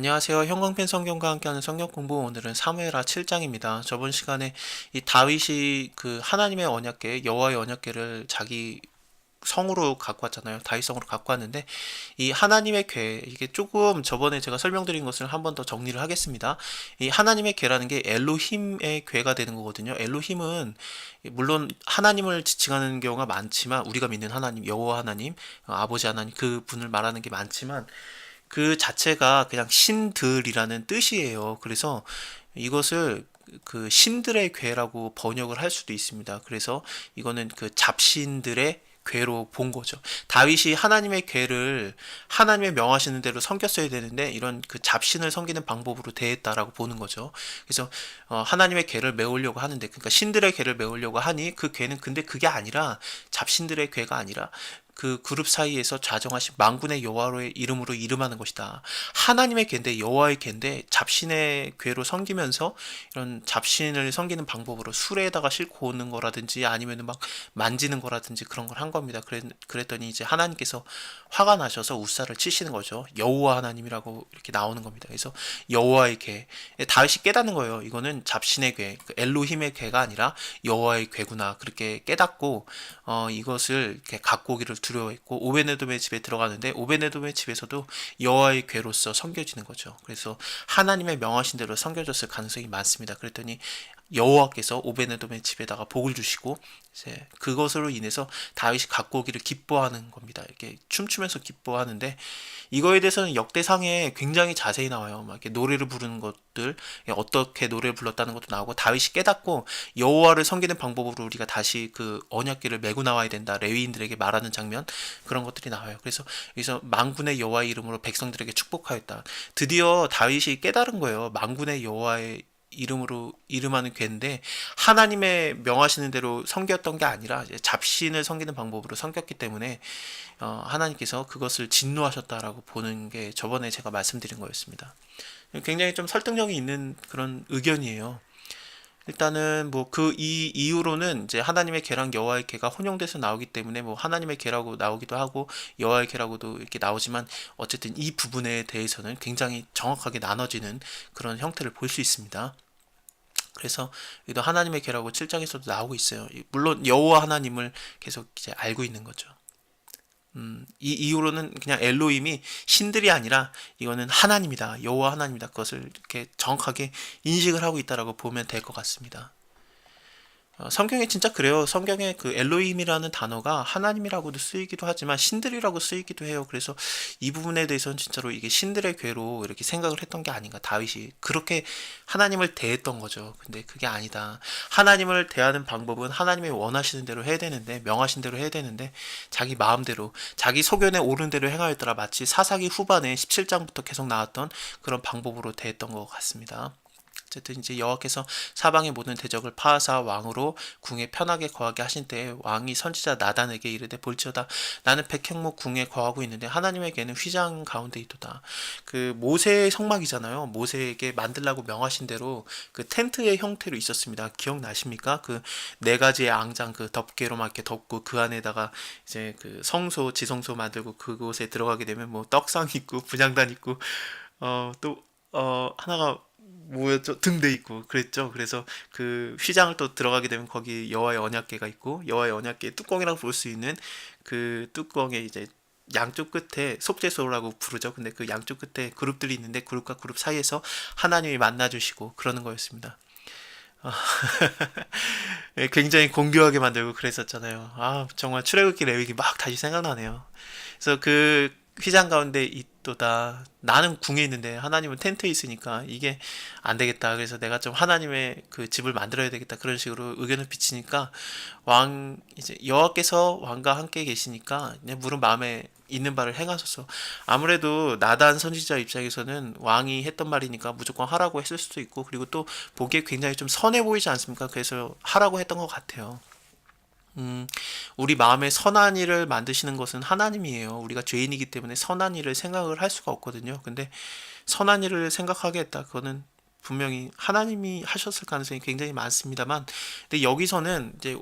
안녕하세요. 형광펜 성경과 함께하는 성경 공부 오늘은 사무엘하 7장입니다. 저번 시간에 이 다윗이 그 하나님의 언약궤, 여호와의 언약궤를 자기 성으로 갖고 왔잖아요. 다윗 성으로 갖고 왔는데 이 하나님의 궤 이게 조금 저번에 제가 설명드린 것을 한 번 더 정리를 하겠습니다. 이 하나님의 궤라는 게 엘로힘의 궤가 되는 거거든요. 엘로힘은 물론 하나님을 지칭하는 경우가 많지만 우리가 믿는 하나님, 여호와 하나님, 아버지 하나님 그 분을 말하는 게 많지만 그 자체가 그냥 신들이라는 뜻이에요. 그래서 이것을 그 신들의 궤라고 번역을 할 수도 있습니다. 그래서 이거는 그 잡신들의 궤로 본 거죠. 다윗이 하나님의 궤를 하나님의 명하시는 대로 섬겼어야 되는데 이런 그 잡신을 섬기는 방법으로 대했다라고 보는 거죠. 그래서 하나님의 궤를 메우려고 하는데 그러니까 신들의 궤를 메우려고 하니 그 궤는 근데 그게 아니라 잡신들의 궤가 아니라 그 그룹 사이에서 좌정하신 만군의 여호와의 이름으로 이름하는 것이다. 하나님의 궤인데 여호와의 궤인데 잡신의 궤로 섬기면서 이런 잡신을 섬기는 방법으로 수레에다가 싣고 오는 거라든지 아니면 막 만지는 거라든지 그런 걸 한 겁니다. 그랬더니 이제 하나님께서 화가 나셔서 우사를 치시는 거죠. 여호와 하나님이라고 이렇게 나오는 겁니다. 그래서 여호와의 궤. 다윗이 깨닫는 거예요. 이거는 잡신의 궤, 엘로힘의 궤가 아니라 여호와의 궤구나. 그렇게 깨닫고 이것을 이렇게 갖고 오기를 두려워했고 오베네돔의 집에 들어가는데 오베네돔의 집에서도 여호와의 궤로서 섬겨지는 거죠. 그래서 하나님의 명하신 대로 섬겨졌을 가능성이 많습니다. 그랬더니 여호와께서 오베네돔의 집에다가 복을 주시고 이제 그것으로 인해서 다윗이 갖고 오기를 기뻐하는 겁니다. 이렇게 춤추면서 기뻐하는데 이거에 대해서는 역대상에 굉장히 자세히 나와요. 막 이렇게 노래를 부르는 것들, 어떻게 노래를 불렀다는 것도 나오고 다윗이 깨닫고 여호와를 섬기는 방법으로 우리가 다시 그 언약궤를 메고 나와야 된다. 레위인들에게 말하는 장면 그런 것들이 나와요. 그래서 여기서 만군의 여호와의 이름으로 백성들에게 축복하였다. 드디어 다윗이 깨달은 거예요. 만군의 여호와의 이름으로 이름하는 궤인데 하나님의 명하시는 대로 섬겼던 게 아니라 잡신을 섬기는 방법으로 섬겼기 때문에 하나님께서 그것을 진노하셨다라고 보는 게 저번에 제가 말씀드린 거였습니다. 굉장히 좀 설득력이 있는 그런 의견이에요. 일단은 뭐 그 이 이후로는 이제 하나님의 계랑 여호와의 계가 혼용돼서 나오기 때문에 뭐 하나님의 계라고 나오기도 하고 여호와의 계라고도 이렇게 나오지만 어쨌든 이 부분에 대해서는 굉장히 정확하게 나눠지는 그런 형태를 볼 수 있습니다. 그래서 여기도 하나님의 계라고 7장에서도 나오고 있어요. 물론 여호와 하나님을 계속 이제 알고 있는 거죠. 이 이후로는 그냥 엘로힘이 신들이 아니라 이거는 하나님이다. 여호와 하나님이다. 그것을 이렇게 정확하게 인식을 하고 있다라고 보면 될 것 같습니다. 성경에 진짜 그래요. 성경에 그 엘로힘이라는 단어가 하나님이라고도 쓰이기도 하지만 신들이라고 쓰이기도 해요. 그래서 이 부분에 대해서는 진짜로 이게 신들의 궤로 이렇게 생각을 했던 게 아닌가. 다윗이 그렇게 하나님을 대했던 거죠. 근데 그게 아니다. 하나님을 대하는 방법은 하나님이 원하시는 대로 해야 되는데 명하신 대로 해야 되는데 자기 마음대로 자기 소견에 오른 대로 행하였더라. 마치 사사기 후반에 17장부터 계속 나왔던 그런 방법으로 대했던 것 같습니다. 어쨌든 이제 여호와께서 사방의 모든 대적을 파하사 왕으로 궁에 편하게 거하게 하신 때에 왕이 선지자 나단에게 이르되 볼지어다 나는 백향목 궁에 거하고 있는데 하나님에게는 휘장 가운데 있도다. 그 모세의 성막이잖아요. 모세에게 만들라고 명하신 대로 그 텐트의 형태로 있었습니다. 기억나십니까? 그 네 가지의 앙장 그 덮개로 막 이렇게 덮고 그 안에다가 이제 그 성소 지성소 만들고 그곳에 들어가게 되면 뭐 떡상 있고 분향단 있고 또 하나가 뭐였죠? 등대 있고 그랬죠. 그래서 그 휘장을 또 들어가게 되면 거기 여호와의 언약궤가 있고 여호와의 언약궤 뚜껑이라고 부를 수 있는 그 뚜껑에 이제 양쪽 끝에 속죄소라고 부르죠. 근데 그 양쪽 끝에 그룹들이 있는데 그룹과 그룹 사이에서 하나님이 만나주시고 그러는 거였습니다. 굉장히 공교하게 만들고 그랬었잖아요. 아 정말 출애굽기 레위기 막 다시 생각나네요. 그래서 그 휘장 가운데 있도다. 나는 궁에 있는데 하나님은 텐트에 있으니까 이게 안 되겠다. 그래서 내가 좀 하나님의 그 집을 만들어야 되겠다. 그런 식으로 의견을 비치니까 왕 이제 여호와께서 왕과 함께 계시니까 그냥 물은 마음에 있는 바를 행하소서. 아무래도 나단 선지자 입장에서는 왕이 했던 말이니까 무조건 하라고 했을 수도 있고 그리고 또 보기에 굉장히 좀 선해 보이지 않습니까? 그래서 하라고 했던 것 같아요. 음, 우리 마음에 선한 일을 만드시는 것은 하나님이에요. 우리가 죄인이기 때문에 선한 일을 생각을 할 수가 없거든요. 근데 선한 일을 생각하게 했다. 그거는 분명히 하나님이 하셨을 가능성이 굉장히 많습니다만, 근데 여기서는 이제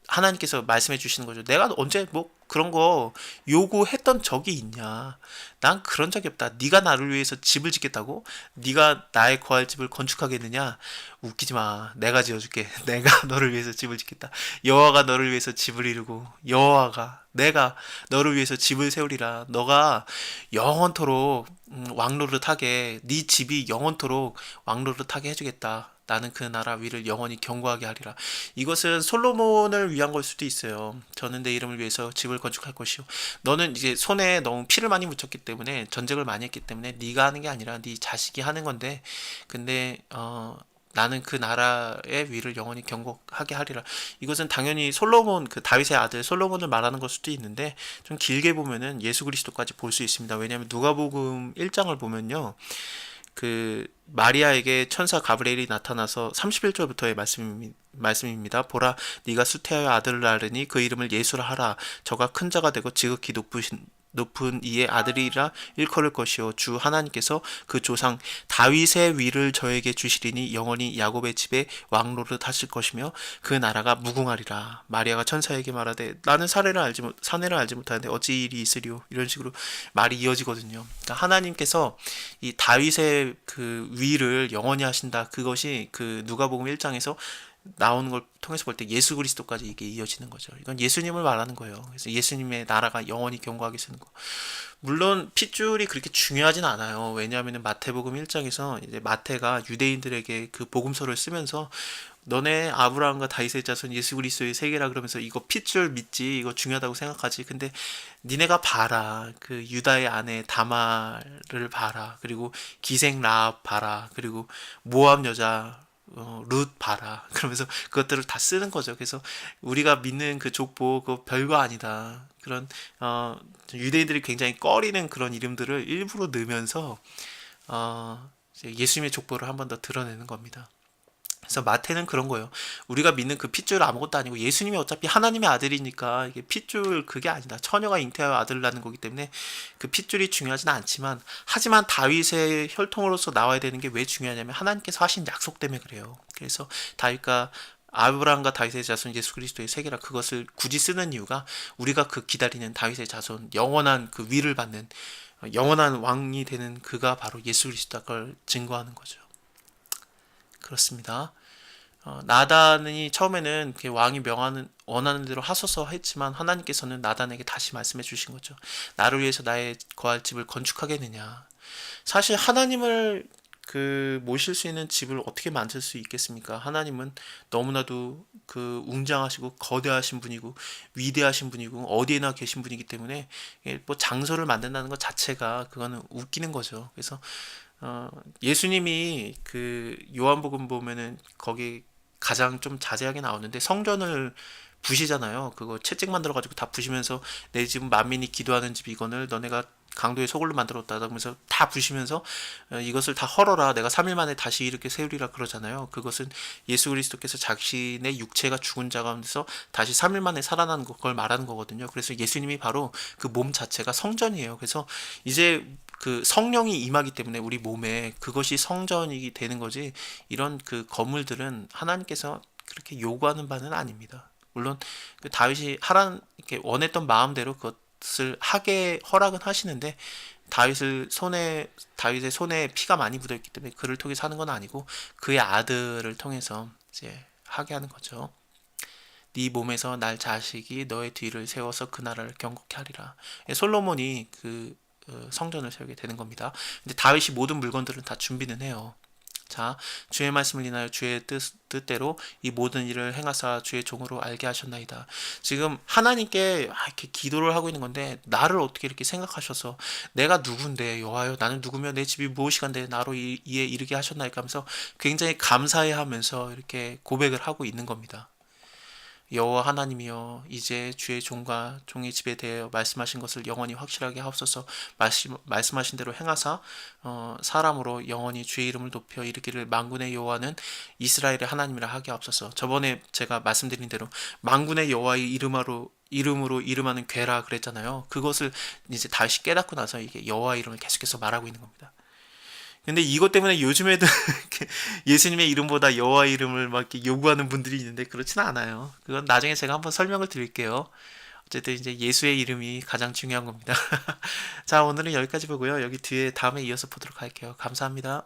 하나님께서 말씀해 주시는 거죠. 내가 언제 뭐 그런 거 요구했던 적이 있냐? 난 그런 적이 없다. 네가 나를 위해서 집을 짓겠다고? 네가 나의 거할 집을 건축하겠느냐? 웃기지 마. 내가 지어줄게. 내가 너를 위해서 집을 짓겠다. 여호와가 너를 위해서 집을 이루고 여호와가 내가 너를 위해서 집을 세우리라. 너가 영원토록 왕노릇하게 네 집이 영원토록 왕노릇하게 해주겠다. 나는 그 나라 위를 영원히 견고하게 하리라. 이것은 솔로몬을 위한 걸 수도 있어요. 저는 내 이름을 위해서 집을 건축할 것이요. 너는 이제 손에 너무 피를 많이 묻혔기 때문에 전쟁을 많이 했기 때문에 네가 하는 게 아니라 네 자식이 하는 건데 근데 나는 그 나라의 위를 영원히 견고하게 하리라. 이것은 당연히 솔로몬 그 다윗의 아들 솔로몬을 말하는 걸 수도 있는데 좀 길게 보면은 예수 그리스도까지 볼 수 있습니다. 왜냐하면 누가복음 1장을 보면요. 그 마리아에게 천사 가브리엘이 나타나서 31절부터의 말씀입니다. 보라, 네가 수태하여 아들을 낳으니 그 이름을 예수라 하라. 저가 큰 자가 되고 지극히 높은 이의 아들이라 일컬을 것이요 주 하나님께서 그 조상 다윗의 위를 저에게 주시리니 영원히 야곱의 집에 왕노릇 하실 것이며 그 나라가 무궁하리라. 마리아가 천사에게 말하되 나는 사내를 알지 못하는데 어찌 일이 있으리요. 이런 식으로 말이 이어지거든요. 그러니까 하나님께서 이 다윗의 그 위를 영원히 하신다. 그것이 그 누가복음 1장에서 나오는 걸 통해서 볼 때 예수 그리스도까지 이게 이어지는 거죠. 이건 예수님을 말하는 거예요. 그래서 예수님의 나라가 영원히 견고하게 쓰는 거. 물론 핏줄이 그렇게 중요하진 않아요. 왜냐하면 마태복음 1장에서 이제 마태가 유대인들에게 그 복음서를 쓰면서 너네 아브라함과 다윗의 자손 예수 그리스도의 세계라 그러면서 이거 핏줄 믿지 이거 중요하다고 생각하지. 근데 니네가 봐라. 그 유다의 아내 다말을 봐라. 그리고 기생 라합 봐라. 그리고 모압 여자 룻 봐라. 그러면서 그것들을 다 쓰는 거죠. 그래서 우리가 믿는 그 족보 그거 별거 아니다. 그런 유대인들이 굉장히 꺼리는 그런 이름들을 일부러 넣으면서 이제 예수님의 족보를 한 번 더 드러내는 겁니다. 그래서 마태는 그런 거예요. 우리가 믿는 그 핏줄 아무것도 아니고 예수님이 어차피 하나님의 아들이니까 이게 핏줄 그게 아니다. 처녀가 잉태하여 아들을 낳는 거기 때문에 그 핏줄이 중요하지는 않지만 하지만 다윗의 혈통으로서 나와야 되는 게 왜 중요하냐면 하나님께서 하신 약속 때문에 그래요. 그래서 다윗과 아브라함과 다윗의 자손 예수 그리스도의 세계라 그것을 굳이 쓰는 이유가 우리가 그 기다리는 다윗의 자손 영원한 그 위를 받는 영원한 왕이 되는 그가 바로 예수 그리스도다 걸 증거하는 거죠. 그렇습니다. 나단이 처음에는 왕이 원하는 대로 하소서 했지만 하나님께서는 나단에게 다시 말씀해 주신 거죠. 나를 위해서 나의 거할 집을 건축하겠느냐. 사실 하나님을 그 모실 수 있는 집을 어떻게 만들 수 있겠습니까? 하나님은 너무나도 그 웅장하시고 거대하신 분이고 위대하신 분이고 어디에나 계신 분이기 때문에 뭐 장소를 만든다는 것 자체가 그거는 웃기는 거죠. 그래서 예수님이 그 요한복음 보면은 거기 가장 좀 자세하게 나오는데 성전을 부시잖아요. 그거 채찍 만들어가지고 다 부시면서 내 집은 만민이 기도하는 집 이거를 너네가 강도의 소굴로 만들었다 그러면서 다 부시면서 이것을 다 헐어라 내가 3일 만에 다시 이렇게 세우리라 그러잖아요. 그것은 예수 그리스도께서 자신의 육체가 죽은 자 가운데서 다시 3일 만에 살아나는 걸 말하는 거거든요. 그래서 예수님이 바로 그 몸 자체가 성전이에요. 그래서 이제 그 성령이 임하기 때문에 우리 몸에 그것이 성전이 되는 거지 이런 그 건물들은 하나님께서 그렇게 요구하는 바는 아닙니다. 물론 그 다윗이 하란 이렇게 원했던 마음대로 그것을 하게 허락은 하시는데 다윗의 손에 피가 많이 묻어있기 때문에 그를 통해서 하는 건 아니고 그의 아들을 통해서 이제 하게 하는 거죠. 네 몸에서 날 자식이 너의 뒤를 세워서 그 나라를 견고케 하리라. 솔로몬이 그 성전을 세우게 되는 겁니다. 근데 다윗이 모든 물건들은 다 준비는 해요. 자, 주의 말씀을 인하여 주의 뜻대로 이 모든 일을 행하사 주의 종으로 알게 하셨나이다. 지금 하나님께 이렇게 기도를 하고 있는 건데 나를 어떻게 이렇게 생각하셔서 내가 누군데 여호와여 나는 누구며 내 집이 무엇이간데 나로 이에 이르게 하셨나이까 하면서 굉장히 감사해하면서 이렇게 고백을 하고 있는 겁니다. 여호와 하나님이여 이제 주의 종과 종의 집에 대하여 말씀하신 것을 영원히 확실하게 하옵소서. 말씀하신 대로 행하사 사람으로 영원히 주의 이름을 높여 이르기를 만군의 여호와는 이스라엘의 하나님이라 하게 하옵소서. 저번에 제가 말씀드린 대로 만군의 여호와의 이름으로 이름하는 괴라 그랬잖아요. 그것을 이제 다시 깨닫고 나서 이게 여호와 이름을 계속해서 말하고 있는 겁니다. 근데 이것 때문에 요즘에도 예수님의 이름보다 여호와 이름을 막 이렇게 요구하는 분들이 있는데 그렇지는 않아요. 그건 나중에 제가 한번 설명을 드릴게요. 어쨌든 이제 예수의 이름이 가장 중요한 겁니다. 자, 오늘은 여기까지 보고요. 여기 뒤에 다음에 이어서 보도록 할게요. 감사합니다.